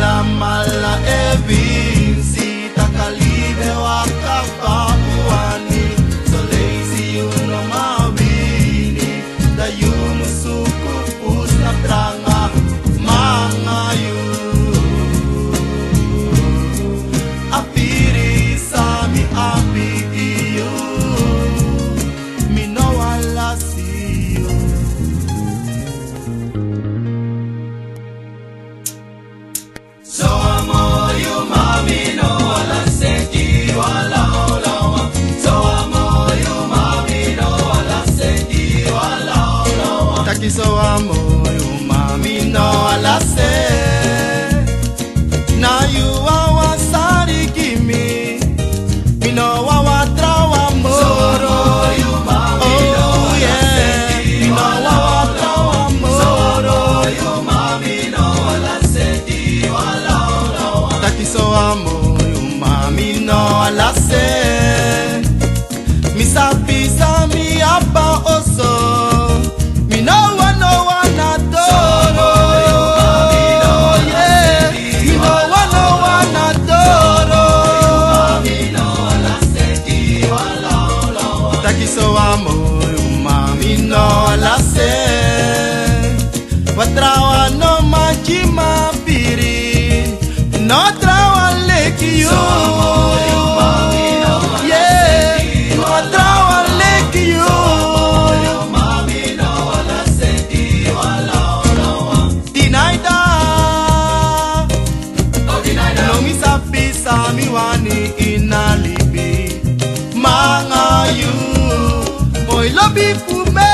mala mala evin sita kalibe wakapakuani so lazy uno mawini dayu musuku pusna tranga mangayu apiri sami api iyo minowala siyo. So amo you mami no wala seki wala olawa. So amo you mami no wala seki wala olawa. Taki so amo you mami no wala se. Na you awa sari kimi. Mi no awa trawa moro. You mami no wala seki wala olawa. So you mami no wala seki wala. So amo you mami no alase. Mi sabi sa mi apa oso. Mi no one adoro. Yeah, mi no one adoro. Mi no alase di wala wala. Taki so amo you mami no alase. Patrawa no majima piri. No trawa leki yo. Yeah, no trawa leki yo. Dinaida, no mi sabi sa mi wani inalibi. Manga you, boy lobi pume.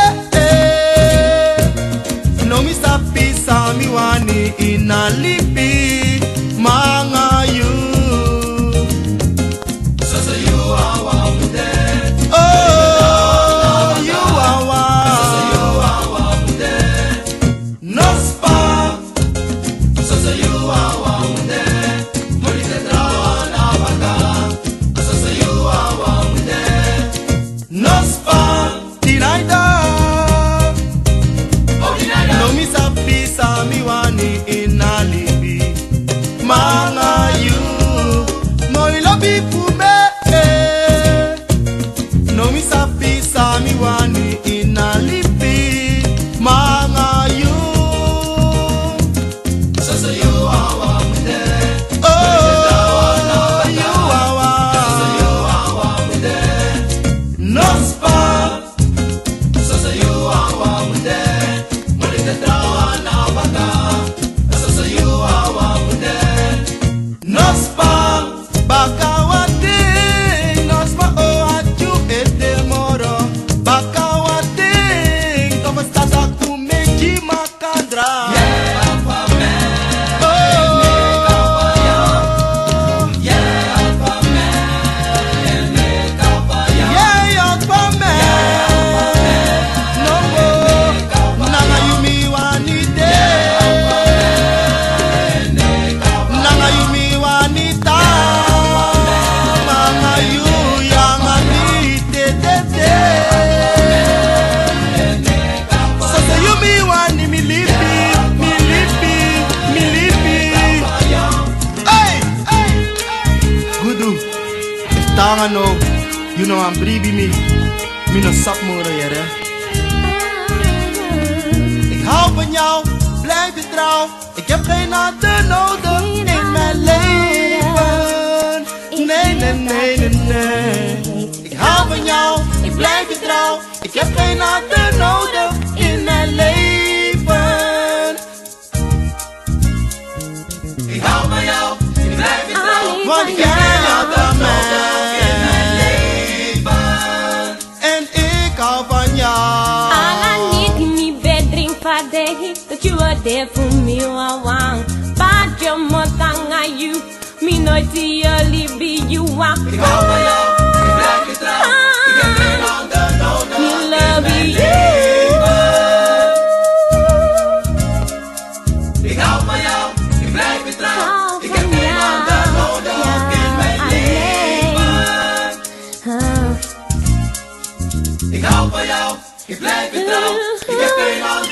No mi sabi sa mi wani inalibi. Manga you. So you are one day. Oh, you are one. So you are one day. No spa. So you are one day. Morite trawa na baka. So you are one day. No spa. Dinaida. Oh, dinaida. No mi sabi sa mi wani inalibi. Manga you, moi lobi pume. No mi sabi sa mi wani inalipi. Manga you. So you are one day. Oh, you are one. So you are one day. No spa. So you are one day. Morite trawa na baka. So you are one day. No spam, bakawate, no spa o atu ete moro. Bakawate, como estás a kumeji makandra. Yeah, alfa man. Oh, yeah, alfa man. Yeah, alfa man. No more, nanga yumi wanite. Nanga yumi wanita. Manga you yang amite tete. So say you me wani mi lipi. Hey, Gudu, tanga no, you know I'm bribi me. Mi no sap moro yere. Ik hou van jou, blijf je trouw. Ik heb geen ander nodig in mijn leven. Nee. Ik hou van jou, ik blijf je trouw. Ik heb geen ander nodig in mijn leven. Ik hou van jou, ik blijf je trouw. Want jij houdt van mij in mijn leven. En ik hou van jou. All I need in me bed drink for day. That you are there for me, I want. But your mother, you. Me nooit die alibi, you want. Ik hou van jou, ik blijf je trouw. Ik heb geen ander nodig Me love in mijn you. leven. Ik hou van jou, ik blijf je trouw. Ik heb geen ander nodig in mijn leven. Ik hou van jou, ik blijf je trouw. Ik heb geen ander